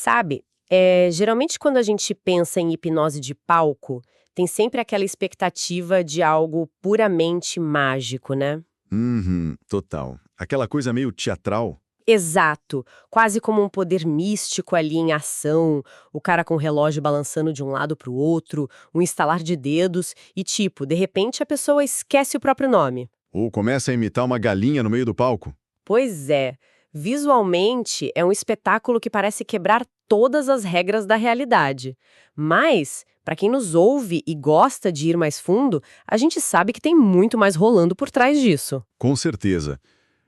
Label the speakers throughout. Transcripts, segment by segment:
Speaker 1: Sabe, geralmente quando a gente pensa em hipnose de palco, tem sempre aquela expectativa de algo puramente mágico, né?
Speaker 2: Uhum, total. Aquela coisa meio teatral.
Speaker 1: Exato, quase como um poder místico ali em ação, o cara com o relógio balançando de um lado para o outro, um estalar de dedos e tipo, de repente a pessoa esquece o próprio nome.
Speaker 2: Ou começa a imitar uma galinha no meio do palco.
Speaker 1: Pois é, visualmente é um espetáculo que parece quebrar todas as regras da realidade. Mas, para quem nos ouve e gosta de ir mais fundo, a gente sabe que tem muito mais rolando por trás disso.
Speaker 2: Com certeza.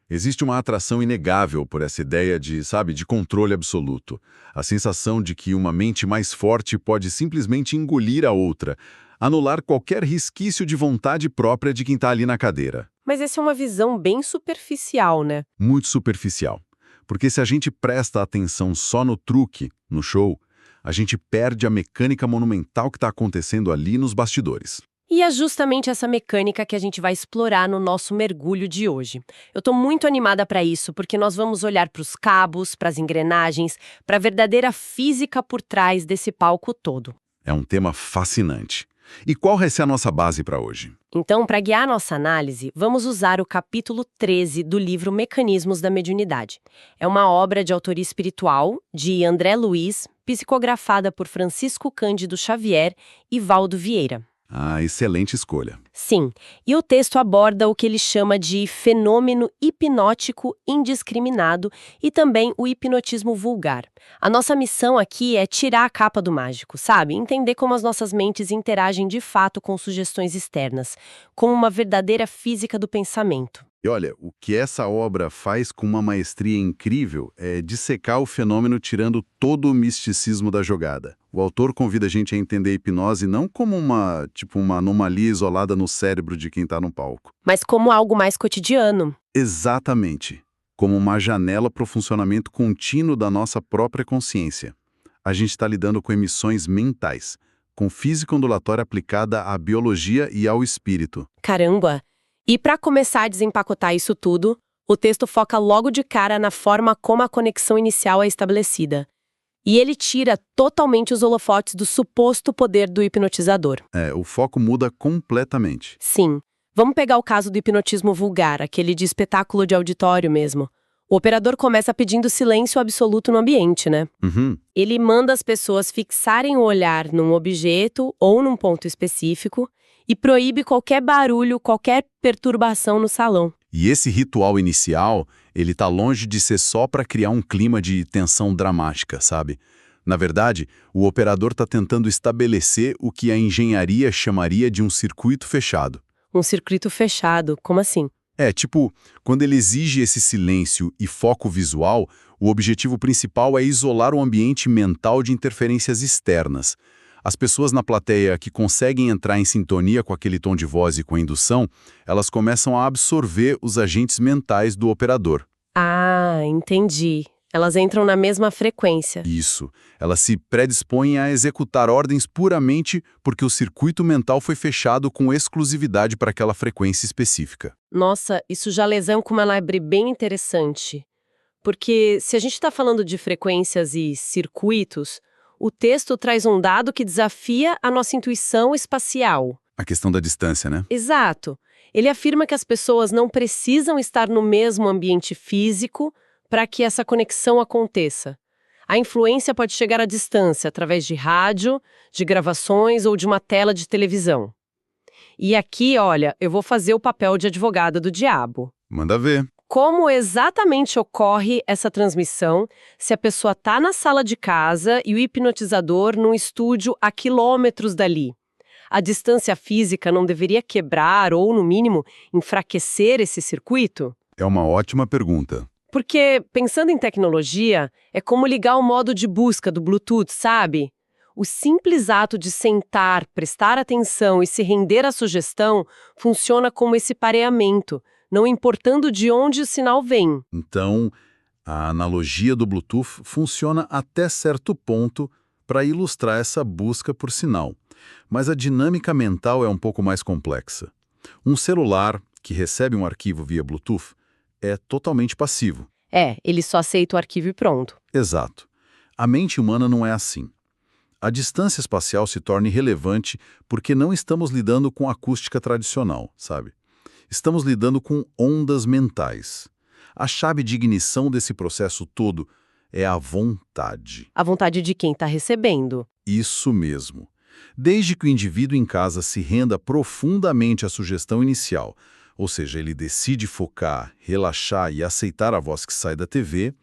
Speaker 2: Existe uma atração inegável por essa ideia de, sabe, de controle absoluto. A sensação de que uma mente mais forte pode simplesmente engolir a outra, anular qualquer resquício de vontade própria de quem está ali na cadeira.
Speaker 1: Mas essa é uma visão bem superficial, né?
Speaker 2: Muito superficial. Porque se a gente presta atenção só no truque, no show, a gente perde a mecânica monumental que está acontecendo ali nos bastidores.
Speaker 1: E é justamente essa mecânica que a gente vai explorar no nosso mergulho de hoje. Eu estou muito animada para isso, porque nós vamos olhar para os cabos, para as engrenagens, para a verdadeira física por trás desse palco todo.
Speaker 2: É um tema fascinante. E qual vai ser a nossa base para hoje?
Speaker 1: Então, para guiar nossa análise, vamos usar o capítulo 13 do livro Mecanismos da Mediunidade. É uma obra de autoria espiritual de André Luiz, psicografada por Francisco Cândido Xavier e Valdo Vieira.
Speaker 2: Ah, excelente escolha.
Speaker 1: Sim, e o texto aborda o que ele chama de fenômeno hipnótico indiscriminado e também o hipnotismo vulgar. A nossa missão aqui é tirar a capa do mágico, sabe? Entender como as nossas mentes interagem de fato com sugestões externas, como uma verdadeira física do pensamento.
Speaker 2: E olha, o que essa obra faz com uma maestria incrível é dissecar o fenômeno tirando todo o misticismo da jogada. O autor convida a gente a entender a hipnose não como uma anomalia isolada no cérebro de quem está no palco.
Speaker 1: Mas como algo mais cotidiano.
Speaker 2: Exatamente. Como uma janela para o funcionamento contínuo da nossa própria consciência. A gente está lidando com emissões mentais, com física ondulatória aplicada à biologia e ao espírito.
Speaker 1: Caramba! E para começar a desempacotar isso tudo, o texto foca logo de cara na forma como a conexão inicial é estabelecida. E ele tira totalmente os holofotes do suposto poder do hipnotizador.
Speaker 2: O foco muda completamente.
Speaker 1: Sim, vamos pegar o caso do hipnotismo vulgar, aquele de espetáculo de auditório mesmo. O operador começa pedindo silêncio absoluto no ambiente, né?
Speaker 2: Uhum.
Speaker 1: Ele manda as pessoas fixarem o olhar num objeto ou num ponto específico e proíbe qualquer barulho, qualquer perturbação no salão.
Speaker 2: E esse ritual inicial, ele tá longe de ser só para criar um clima de tensão dramática, sabe? Na verdade, o operador está tentando estabelecer o que a engenharia chamaria de um circuito fechado.
Speaker 1: Um circuito fechado, como assim?
Speaker 2: Quando ele exige esse silêncio e foco visual, o objetivo principal é isolar o ambiente mental de interferências externas. As pessoas na plateia que conseguem entrar em sintonia com aquele tom de voz e com a indução, elas começam a absorver os agentes mentais do operador.
Speaker 1: Ah, entendi. Elas entram na mesma frequência.
Speaker 2: Isso. Elas se predispõem a executar ordens puramente porque o circuito mental foi fechado com exclusividade para aquela frequência específica.
Speaker 1: Nossa, isso já levanta uma lebre bem interessante. Porque se a gente está falando de frequências e circuitos, o texto traz um dado que desafia a nossa intuição espacial.
Speaker 2: A questão da distância, né?
Speaker 1: Exato. Ele afirma que as pessoas não precisam estar no mesmo ambiente físico para que essa conexão aconteça. A influência pode chegar à distância, através de rádio, de gravações ou de uma tela de televisão. E aqui, olha, eu vou fazer o papel de advogada do diabo.
Speaker 2: Manda ver.
Speaker 1: Como exatamente ocorre essa transmissão se a pessoa está na sala de casa e o hipnotizador num estúdio a quilômetros dali? A distância física não deveria quebrar ou, no mínimo, enfraquecer esse circuito?
Speaker 2: É uma ótima pergunta.
Speaker 1: Porque, pensando em tecnologia, é como ligar o modo de busca do Bluetooth, sabe? O simples ato de sentar, prestar atenção e se render à sugestão funciona como esse pareamento, não importando de onde o sinal vem.
Speaker 2: Então, a analogia do Bluetooth funciona até certo ponto para ilustrar essa busca por sinal. Mas a dinâmica mental é um pouco mais complexa. Um celular que recebe um arquivo via Bluetooth é totalmente passivo.
Speaker 1: Ele só aceita o arquivo e pronto.
Speaker 2: Exato. A mente humana não é assim. A distância espacial se torna irrelevante porque não estamos lidando com acústica tradicional, sabe? Estamos lidando com ondas mentais. A chave de ignição desse processo todo é a vontade.
Speaker 1: A vontade de quem está recebendo.
Speaker 2: Isso mesmo. Desde que o indivíduo em casa se renda profundamente à sugestão inicial, ou seja, ele decide focar, relaxar e aceitar a voz que sai da TV,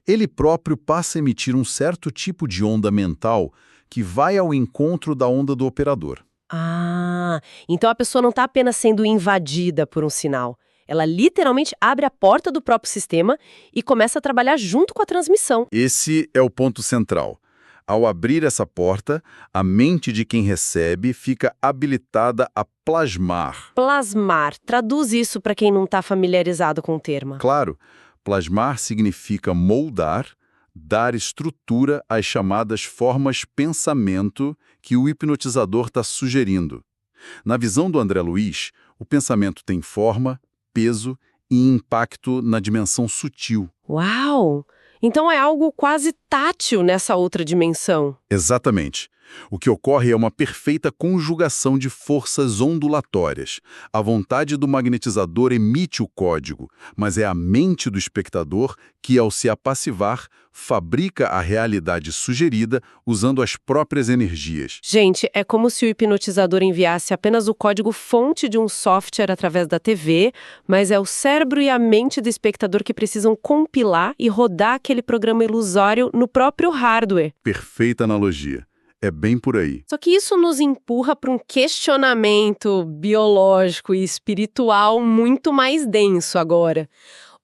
Speaker 2: ele próprio passa a emitir um certo tipo de onda mental que vai ao encontro da onda do operador.
Speaker 1: Ah, então a pessoa não está apenas sendo invadida por um sinal. Ela literalmente abre a porta do próprio sistema e começa a trabalhar junto com a transmissão.
Speaker 2: Esse é o ponto central. Ao abrir essa porta, a mente de quem recebe fica habilitada a plasmar.
Speaker 1: Plasmar, traduz isso para quem não está familiarizado com o termo.
Speaker 2: Claro, plasmar significa moldar, dar estrutura às chamadas formas pensamento que o hipnotizador está sugerindo. Na visão do André Luiz, o pensamento tem forma, peso e impacto na dimensão sutil.
Speaker 1: Uau! Então é algo quase tátil nessa outra dimensão.
Speaker 2: Exatamente. O que ocorre é uma perfeita conjugação de forças ondulatórias. A vontade do magnetizador emite o código, mas é a mente do espectador que, ao se apassivar, fabrica a realidade sugerida usando as próprias energias.
Speaker 1: Gente, é como se o hipnotizador enviasse apenas o código-fonte de um software através da TV, mas é o cérebro e a mente do espectador que precisam compilar e rodar aquele programa ilusório no próprio hardware.
Speaker 2: Perfeita analogia. É bem por aí.
Speaker 1: Só que isso nos empurra para um questionamento biológico e espiritual muito mais denso agora.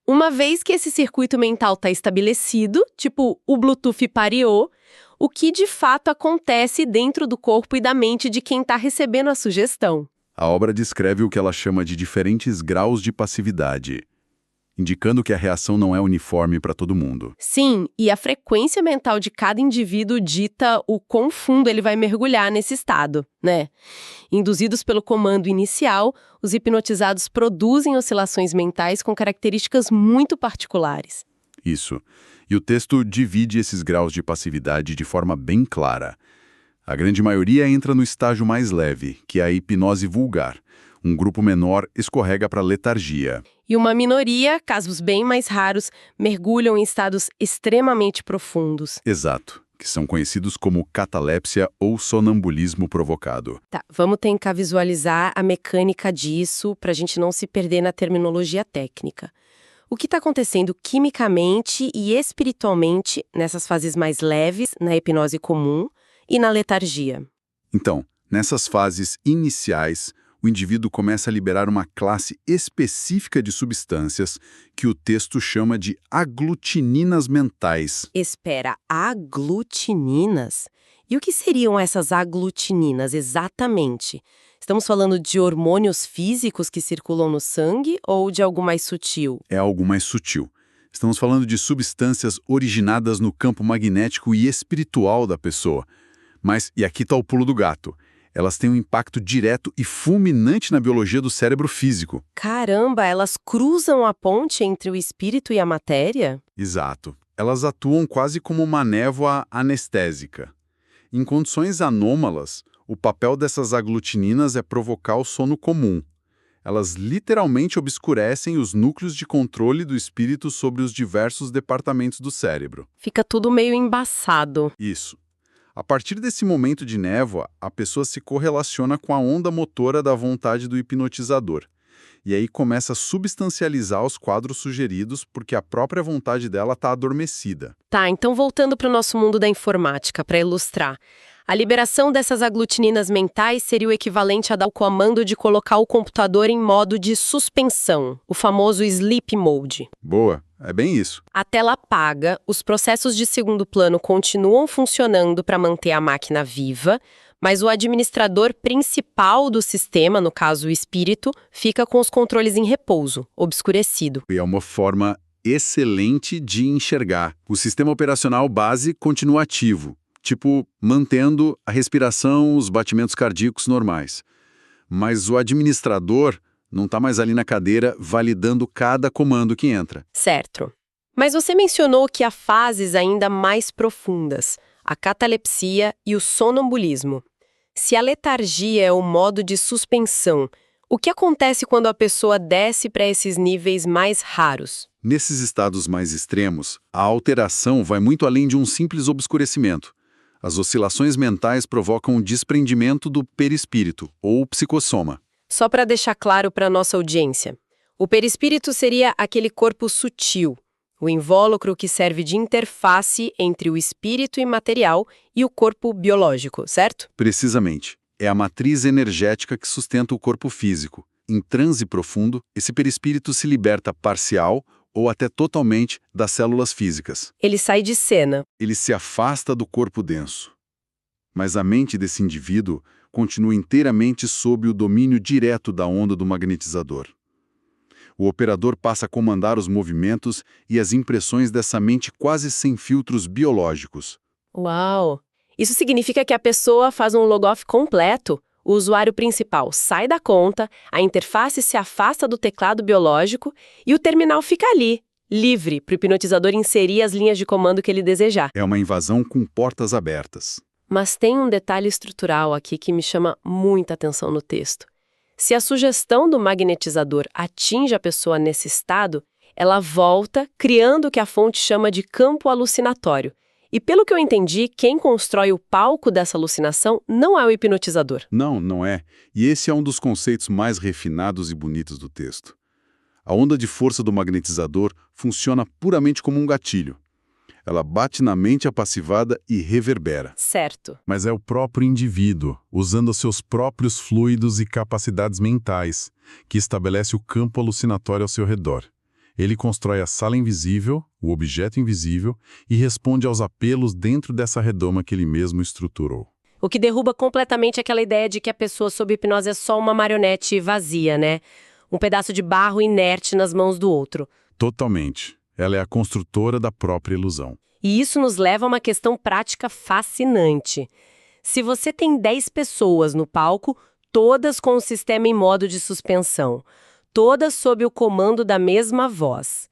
Speaker 1: Uma vez que esse circuito mental está estabelecido, tipo o Bluetooth pareou, o que de fato acontece dentro do corpo e da mente de quem está recebendo a sugestão?
Speaker 2: A obra descreve o que ela chama de diferentes graus de passividade, indicando que a reação não é uniforme para todo mundo.
Speaker 1: Sim, e a frequência mental de cada indivíduo dita o quão fundo ele vai mergulhar nesse estado, né? Induzidos pelo comando inicial, os hipnotizados produzem oscilações mentais com características muito particulares.
Speaker 2: Isso. E o texto divide esses graus de passividade de forma bem clara. A grande maioria entra no estágio mais leve, que é a hipnose vulgar. Um grupo menor escorrega para a letargia.
Speaker 1: E uma minoria, casos bem mais raros, mergulham em estados extremamente profundos.
Speaker 2: Exato, que são conhecidos como catalepsia ou sonambulismo provocado.
Speaker 1: Tá, vamos tentar visualizar a mecânica disso para a gente não se perder na terminologia técnica. O que está acontecendo quimicamente e espiritualmente nessas fases mais leves, na hipnose comum e na letargia?
Speaker 2: Então, nessas fases iniciais, o indivíduo começa a liberar uma classe específica de substâncias que o texto chama de aglutininas mentais.
Speaker 1: Espera, aglutininas? E o que seriam essas aglutininas exatamente? Estamos falando de hormônios físicos que circulam no sangue ou de algo mais sutil?
Speaker 2: É algo mais sutil. Estamos falando de substâncias originadas no campo magnético e espiritual da pessoa. Mas, e aqui está o pulo do gato, elas têm um impacto direto e fulminante na biologia do cérebro físico.
Speaker 1: Caramba, elas cruzam a ponte entre o espírito e a matéria?
Speaker 2: Exato. Elas atuam quase como uma névoa anestésica. Em condições anômalas, o papel dessas aglutininas é provocar o sono comum. Elas literalmente obscurecem os núcleos de controle do espírito sobre os diversos departamentos do cérebro.
Speaker 1: Fica tudo meio embaçado.
Speaker 2: Isso. A partir desse momento de névoa, a pessoa se correlaciona com a onda motora da vontade do hipnotizador. E aí começa a substancializar os quadros sugeridos porque a própria vontade dela está adormecida.
Speaker 1: Tá, então voltando para o nosso mundo da informática, para ilustrar. A liberação dessas aglutininas mentais seria o equivalente a dar o comando de colocar o computador em modo de suspensão, o famoso sleep mode.
Speaker 2: Boa, é bem isso.
Speaker 1: A tela apaga, os processos de segundo plano continuam funcionando para manter a máquina viva, mas o administrador principal do sistema, no caso o espírito, fica com os controles em repouso, obscurecido.
Speaker 2: E é uma forma excelente de enxergar. O sistema operacional base continua ativo, tipo mantendo a respiração, os batimentos cardíacos normais. Mas o administrador não está mais ali na cadeira validando cada comando que entra.
Speaker 1: Certo. Mas você mencionou que há fases ainda mais profundas, a catalepsia e o sonambulismo. Se a letargia é o modo de suspensão, o que acontece quando a pessoa desce para esses níveis mais raros?
Speaker 2: Nesses estados mais extremos, a alteração vai muito além de um simples obscurecimento. As oscilações mentais provocam o desprendimento do perispírito, ou psicossoma.
Speaker 1: Só para deixar claro para a nossa audiência, o perispírito seria aquele corpo sutil, o invólucro que serve de interface entre o espírito imaterial e o corpo biológico, certo?
Speaker 2: Precisamente. É a matriz energética que sustenta o corpo físico. Em transe profundo, esse perispírito se liberta parcial ou até totalmente das células físicas.
Speaker 1: Ele sai de cena.
Speaker 2: Ele se afasta do corpo denso. Mas a mente desse indivíduo continua inteiramente sob o domínio direto da onda do magnetizador. O operador passa a comandar os movimentos e as impressões dessa mente quase sem filtros biológicos.
Speaker 1: Uau! Isso significa que a pessoa faz um log-off completo. O usuário principal sai da conta, a interface se afasta do teclado biológico e o terminal fica ali, livre, para o hipnotizador inserir as linhas de comando que ele desejar.
Speaker 2: É uma invasão com portas abertas.
Speaker 1: Mas tem um detalhe estrutural aqui que me chama muita atenção no texto. Se a sugestão do magnetizador atinge a pessoa nesse estado, ela volta, criando o que a fonte chama de campo alucinatório. E pelo que eu entendi, quem constrói o palco dessa alucinação não é o hipnotizador.
Speaker 2: Não, não é. E esse é um dos conceitos mais refinados e bonitos do texto. A onda de força do magnetizador funciona puramente como um gatilho. Ela bate na mente apassivada e reverbera.
Speaker 1: Certo.
Speaker 3: Mas é o próprio indivíduo, usando seus próprios fluidos e capacidades mentais, que estabelece o campo alucinatório ao seu redor. Ele constrói a sala invisível, o objeto invisível, e responde aos apelos dentro dessa redoma que ele mesmo estruturou.
Speaker 1: O que derruba completamente aquela ideia de que a pessoa sob hipnose é só uma marionete vazia, né? Um pedaço de barro inerte nas mãos do outro.
Speaker 3: Totalmente. Ela é a construtora da própria ilusão.
Speaker 1: E isso nos leva a uma questão prática fascinante. Se você tem 10 pessoas no palco, todas com o sistema em modo de suspensão, todas sob o comando da mesma voz,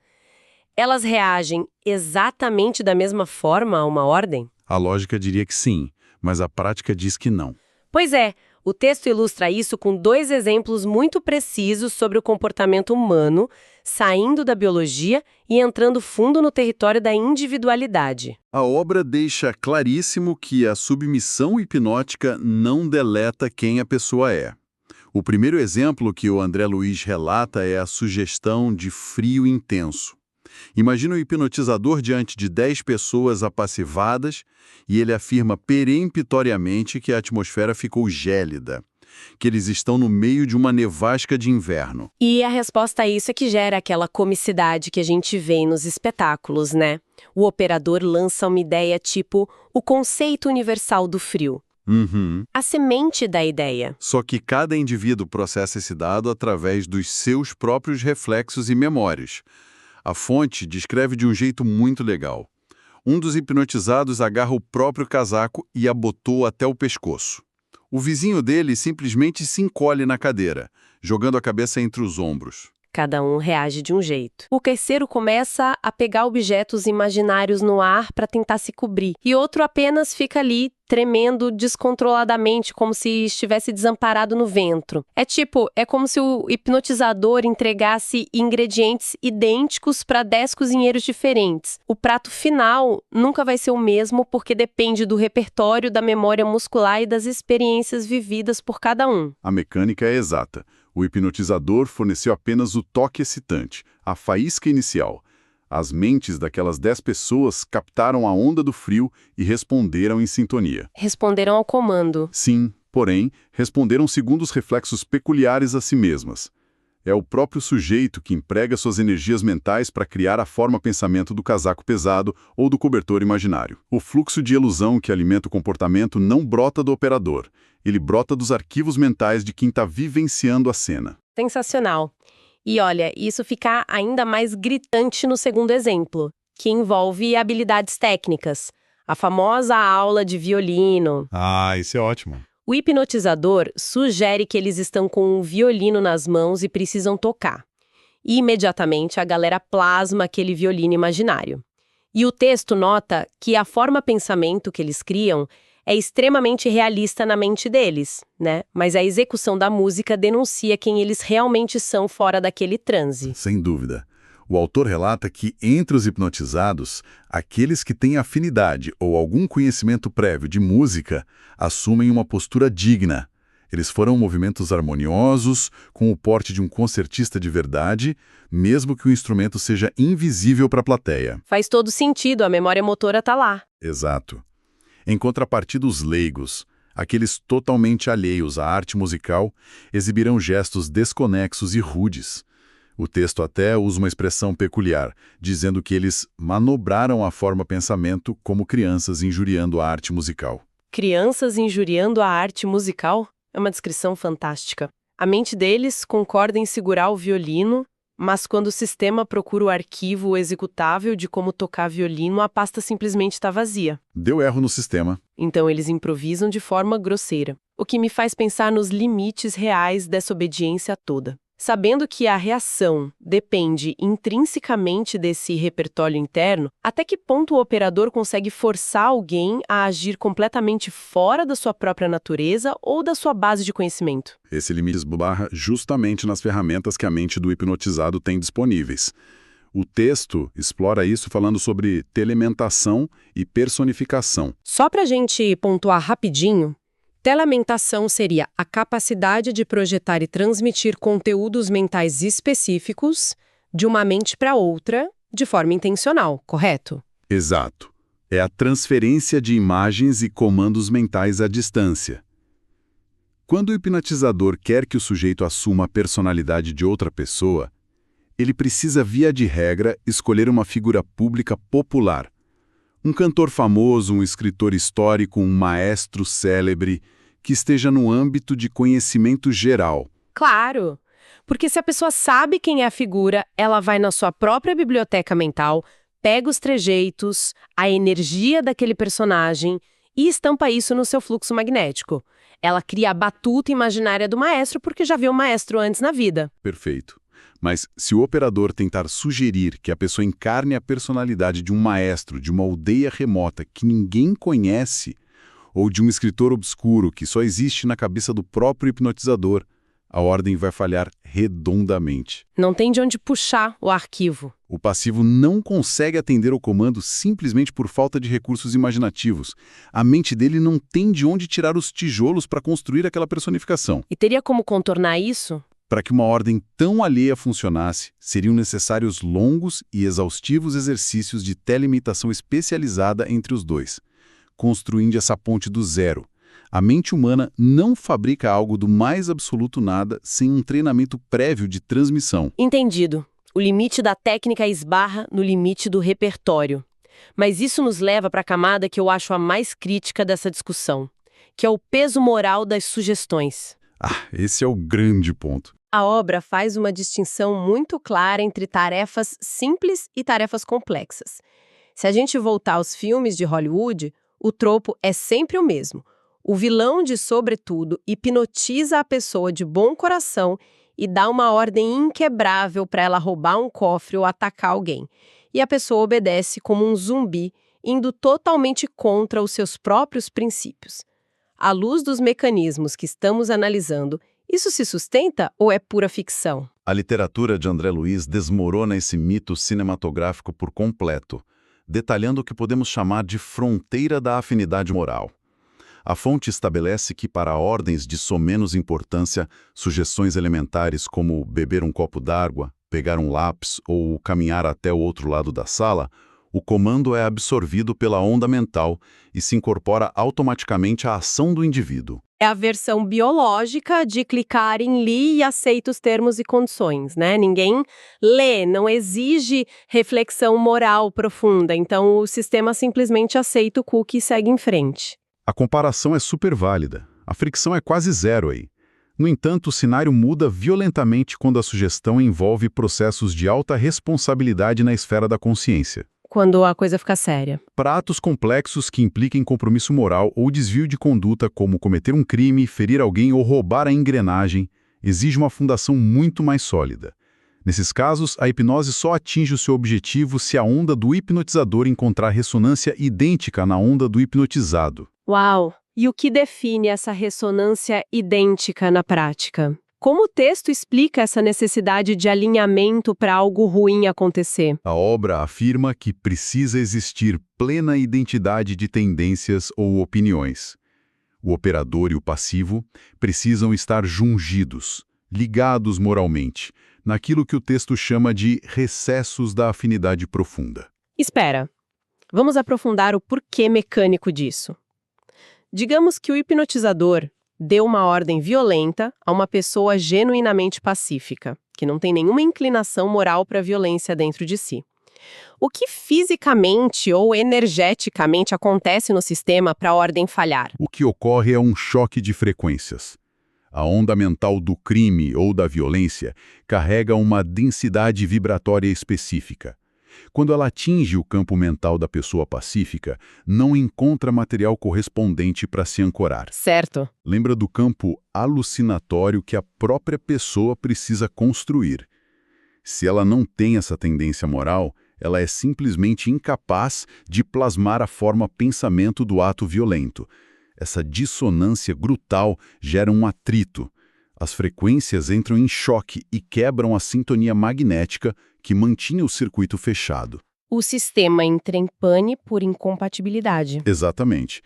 Speaker 1: elas reagem exatamente da mesma forma a uma ordem?
Speaker 3: A lógica diria que sim, mas a prática diz que não.
Speaker 1: Pois é, o texto ilustra isso com 2 exemplos muito precisos sobre o comportamento humano, saindo da biologia e entrando fundo no território da individualidade.
Speaker 2: A obra deixa claríssimo que a submissão hipnótica não deleta quem a pessoa é. O primeiro exemplo que o André Luiz relata é a sugestão de frio intenso. Imagina o hipnotizador diante de 10 pessoas apassivadas e ele afirma peremptoriamente que a atmosfera ficou gélida, que eles estão no meio de uma nevasca de inverno.
Speaker 1: E a resposta a isso é que gera aquela comicidade que a gente vê nos espetáculos, né? O operador lança uma ideia tipo o conceito universal do frio. A semente da ideia.
Speaker 2: Só que cada indivíduo processa esse dado através dos seus próprios reflexos e memórias. A fonte descreve de um jeito muito legal. Um dos hipnotizados agarra o próprio casaco e abotou até o pescoço. O vizinho dele simplesmente se encolhe na cadeira, jogando a cabeça entre os ombros.
Speaker 1: Cada um reage de um jeito. O terceiro começa a pegar objetos imaginários no ar para tentar se cobrir. E outro apenas fica ali, tremendo descontroladamente, como se estivesse desamparado no vento. É como se o hipnotizador entregasse ingredientes idênticos para 10 cozinheiros diferentes. O prato final nunca vai ser o mesmo porque depende do repertório, da memória muscular e das experiências vividas por cada um.
Speaker 2: A mecânica é exata. O hipnotizador forneceu apenas o toque excitante, a faísca inicial. As mentes daquelas 10 pessoas captaram a onda do frio e responderam em sintonia.
Speaker 1: Responderam ao comando.
Speaker 2: Sim, porém, responderam segundo os reflexos peculiares a si mesmas. É o próprio sujeito que emprega suas energias mentais para criar a forma-pensamento do casaco pesado ou do cobertor imaginário. O fluxo de ilusão que alimenta o comportamento não brota do operador. Ele brota dos arquivos mentais de quem está vivenciando a cena.
Speaker 1: Sensacional. E olha, isso fica ainda mais gritante no segundo exemplo, que envolve habilidades técnicas. A famosa aula de violino.
Speaker 3: Ah, isso é ótimo.
Speaker 1: O hipnotizador sugere que eles estão com um violino nas mãos e precisam tocar. e imediatamente a galera plasma aquele violino imaginário. E o texto nota que a forma-pensamento que eles criam é extremamente realista na mente deles, né? Mas a execução da música denuncia quem eles realmente são fora daquele transe.
Speaker 2: Sem dúvida. O autor relata que, entre os hipnotizados, aqueles que têm afinidade ou algum conhecimento prévio de música assumem uma postura digna. Eles foram movimentos harmoniosos, com o porte de um concertista de verdade, mesmo que o instrumento seja invisível para a plateia.
Speaker 1: Faz todo sentido, a memória motora tá lá.
Speaker 2: Exato. Em contrapartida, os leigos, aqueles totalmente alheios à arte musical, exibirão gestos desconexos e rudes. O texto até usa uma expressão peculiar, dizendo que eles manobraram a forma-pensamento como crianças injuriando a arte musical.
Speaker 1: Crianças injuriando a arte musical? É uma descrição fantástica. A mente deles concorda em segurar o violino, mas quando o sistema procura o arquivo executável de como tocar violino, a pasta simplesmente está vazia.
Speaker 2: Deu erro no sistema.
Speaker 1: Então eles improvisam de forma grosseira, o que me faz pensar nos limites reais dessa obediência toda. Sabendo que a reação depende intrinsecamente desse repertório interno, até que ponto o operador consegue forçar alguém a agir completamente fora da sua própria natureza ou da sua base de conhecimento?
Speaker 2: Esse limite esbarra justamente nas ferramentas que a mente do hipnotizado tem disponíveis. O texto explora isso falando sobre telementação e personificação.
Speaker 1: Só para a gente pontuar rapidinho, telementação seria a capacidade de projetar e transmitir conteúdos mentais específicos de uma mente para outra de forma intencional, correto?
Speaker 2: Exato. É a transferência de imagens e comandos mentais à distância. Quando o hipnotizador quer que o sujeito assuma a personalidade de outra pessoa, ele precisa, via de regra, escolher uma figura pública popular. Um cantor famoso, um escritor histórico, um maestro célebre, que esteja no âmbito de conhecimento geral.
Speaker 1: Claro, porque se a pessoa sabe quem é a figura, ela vai na sua própria biblioteca mental, pega os trejeitos, a energia daquele personagem e estampa isso no seu fluxo magnético. Ela cria a batuta imaginária do maestro porque já viu o maestro antes na vida.
Speaker 2: Perfeito. Mas se o operador tentar sugerir que a pessoa encarne a personalidade de um maestro de uma aldeia remota que ninguém conhece, ou de um escritor obscuro que só existe na cabeça do próprio hipnotizador, a ordem vai falhar redondamente.
Speaker 1: Não tem de onde puxar o arquivo.
Speaker 2: O passivo não consegue atender ao comando simplesmente por falta de recursos imaginativos. A mente dele não tem de onde tirar os tijolos para construir aquela personificação.
Speaker 1: E teria como contornar isso?
Speaker 2: Para que uma ordem tão alheia funcionasse, seriam necessários longos e exaustivos exercícios de telemitação especializada entre os dois, construindo essa ponte do zero. A mente humana não fabrica algo do mais absoluto nada sem um treinamento prévio de transmissão.
Speaker 1: Entendido. O limite da técnica esbarra no limite do repertório. Mas isso nos leva para a camada que eu acho a mais crítica dessa discussão, que é o peso moral das sugestões.
Speaker 2: Esse é o grande ponto.
Speaker 1: A obra faz uma distinção muito clara entre tarefas simples e tarefas complexas. Se a gente voltar aos filmes de Hollywood, o tropo é sempre o mesmo. O vilão, de sobretudo, hipnotiza a pessoa de bom coração e dá uma ordem inquebrável para ela roubar um cofre ou atacar alguém. E a pessoa obedece como um zumbi, indo totalmente contra os seus próprios princípios. À luz dos mecanismos que estamos analisando, isso se sustenta ou é pura ficção?
Speaker 2: A literatura de André Luiz desmorona esse mito cinematográfico por completo, detalhando o que podemos chamar de fronteira da afinidade moral. A fonte estabelece que, para ordens de somenos importância, sugestões elementares como beber um copo d'água, pegar um lápis ou caminhar até o outro lado da sala, o comando é absorvido pela onda mental e se incorpora automaticamente à ação do indivíduo.
Speaker 1: É a versão biológica de clicar em li e aceita os termos e condições, né? Ninguém lê, não exige reflexão moral profunda, então o sistema simplesmente aceita o cookie e segue em frente.
Speaker 2: A comparação é super válida. A fricção é quase zero aí. No entanto, o cenário muda violentamente quando a sugestão envolve processos de alta responsabilidade na esfera da consciência.
Speaker 1: Quando a coisa fica séria.
Speaker 2: Para atos complexos que impliquem compromisso moral ou desvio de conduta, como cometer um crime, ferir alguém ou roubar a engrenagem, exige uma fundação muito mais sólida. Nesses casos, a hipnose só atinge o seu objetivo se a onda do hipnotizador encontrar ressonância idêntica na onda do hipnotizado.
Speaker 1: Uau! E o que define essa ressonância idêntica na prática? Como o texto explica essa necessidade de alinhamento para algo ruim acontecer?
Speaker 2: A obra afirma que precisa existir plena identidade de tendências ou opiniões. O operador e o passivo precisam estar jungidos, ligados moralmente, naquilo que o texto chama de recessos da afinidade profunda.
Speaker 1: Espera, vamos aprofundar o porquê mecânico disso. Digamos que o hipnotizador deu uma ordem violenta a uma pessoa genuinamente pacífica, que não tem nenhuma inclinação moral para a violência dentro de si. O que fisicamente ou energeticamente acontece no sistema para a ordem falhar?
Speaker 2: O que ocorre é um choque de frequências. A onda mental do crime ou da violência carrega uma densidade vibratória específica. Quando ela atinge o campo mental da pessoa pacífica, não encontra material correspondente para se ancorar.
Speaker 1: Certo.
Speaker 2: Lembra do campo alucinatório que a própria pessoa precisa construir. Se ela não tem essa tendência moral, ela é simplesmente incapaz de plasmar a forma pensamento do ato violento. Essa dissonância brutal gera um atrito. As frequências entram em choque e quebram a sintonia magnética que mantinha o circuito fechado.
Speaker 1: O sistema entra em pane por incompatibilidade.
Speaker 2: Exatamente.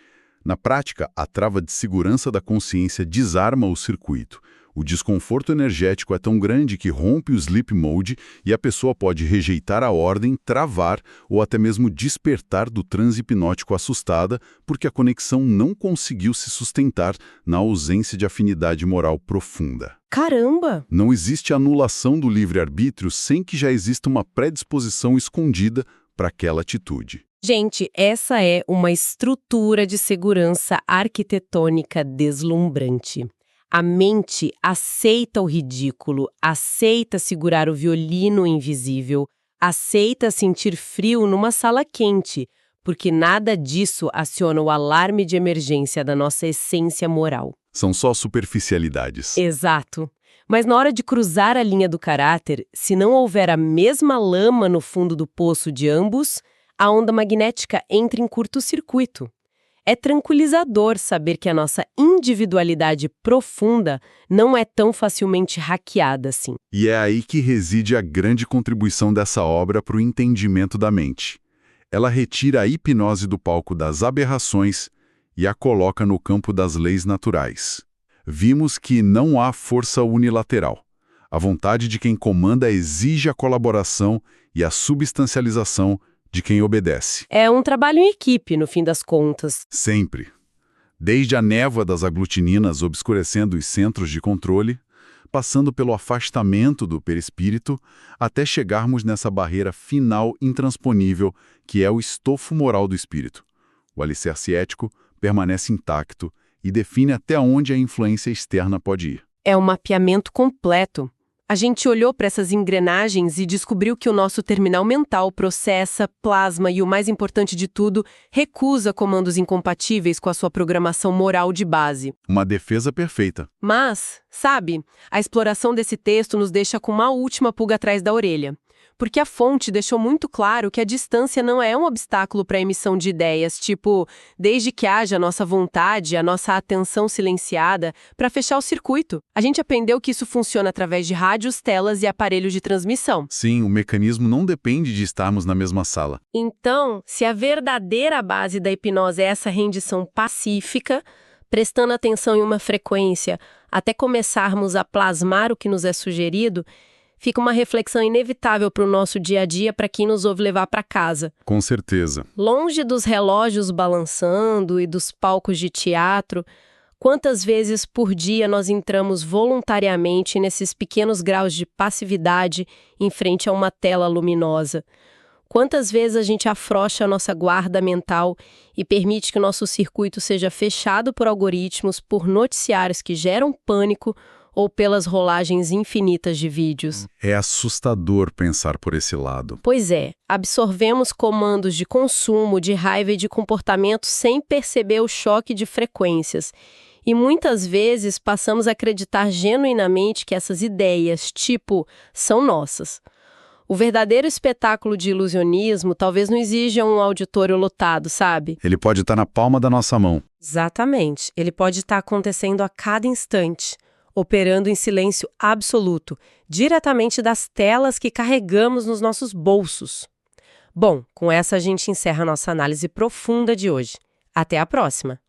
Speaker 2: Na prática, a trava de segurança da consciência desarma o circuito. O desconforto energético é tão grande que rompe o sleep mode e a pessoa pode rejeitar a ordem, travar ou até mesmo despertar do transe hipnótico assustada porque a conexão não conseguiu se sustentar na ausência de afinidade moral profunda.
Speaker 1: Caramba!
Speaker 2: Não existe anulação do livre-arbítrio sem que já exista uma predisposição escondida para aquela atitude.
Speaker 1: Gente, essa é uma estrutura de segurança arquitetônica deslumbrante. A mente aceita o ridículo, aceita segurar o violino invisível, aceita sentir frio numa sala quente, porque nada disso aciona o alarme de emergência da nossa essência moral.
Speaker 2: São só superficialidades.
Speaker 1: Exato. Mas na hora de cruzar a linha do caráter, se não houver a mesma lama no fundo do poço de ambos, a onda magnética entra em curto-circuito. É tranquilizador saber que a nossa individualidade profunda não é tão facilmente hackeada assim.
Speaker 2: E é aí que reside a grande contribuição dessa obra para o entendimento da mente. Ela retira a hipnose do palco das aberrações e a coloca no campo das leis naturais. Vimos que não há força unilateral. A vontade de quem comanda exige a colaboração e a substancialização de quem obedece.
Speaker 1: É um trabalho em equipe, no fim das contas.
Speaker 2: Sempre. Desde a névoa das aglutininas obscurecendo os centros de controle, passando pelo afastamento do perispírito, até chegarmos nessa barreira final intransponível que é o estofo moral do espírito. O alicerce ético permanece intacto e define até onde a influência externa pode ir.
Speaker 1: É um mapeamento completo. A gente olhou para essas engrenagens e descobriu que o nosso terminal mental processa, plasma e, o mais importante de tudo, recusa comandos incompatíveis com a sua programação moral de base.
Speaker 2: Uma defesa perfeita.
Speaker 1: Mas, sabe, a exploração desse texto nos deixa com uma última pulga atrás da orelha. Porque a fonte deixou muito claro que a distância não é um obstáculo para a emissão de ideias, tipo, desde que haja a nossa vontade, a nossa atenção silenciada, para fechar o circuito. A gente aprendeu que isso funciona através de rádios, telas e aparelhos de transmissão.
Speaker 2: Sim, o mecanismo não depende de estarmos na mesma sala.
Speaker 1: Então, se a verdadeira base da hipnose é essa rendição pacífica, prestando atenção em uma frequência, até começarmos a plasmar o que nos é sugerido, fica uma reflexão inevitável para o nosso dia a dia para quem nos ouve levar para casa.
Speaker 2: Com certeza.
Speaker 1: Longe dos relógios balançando e dos palcos de teatro, quantas vezes por dia nós entramos voluntariamente nesses pequenos graus de passividade em frente a uma tela luminosa? Quantas vezes a gente afrouxa a nossa guarda mental e permite que o nosso circuito seja fechado por algoritmos, por noticiários que geram pânico ou pelas rolagens infinitas de vídeos?
Speaker 2: É assustador pensar por esse lado.
Speaker 1: Pois é, absorvemos comandos de consumo, de raiva e de comportamento sem perceber o choque de frequências. E muitas vezes passamos a acreditar genuinamente que essas ideias, tipo, são nossas. O verdadeiro espetáculo de ilusionismo talvez não exija um auditório lotado, sabe?
Speaker 2: Ele pode estar na palma da nossa mão.
Speaker 1: Exatamente. Ele pode estar acontecendo a cada instante, operando em silêncio absoluto, diretamente das telas que carregamos nos nossos bolsos. Bom, com essa a gente encerra a nossa análise profunda de hoje. Até a próxima!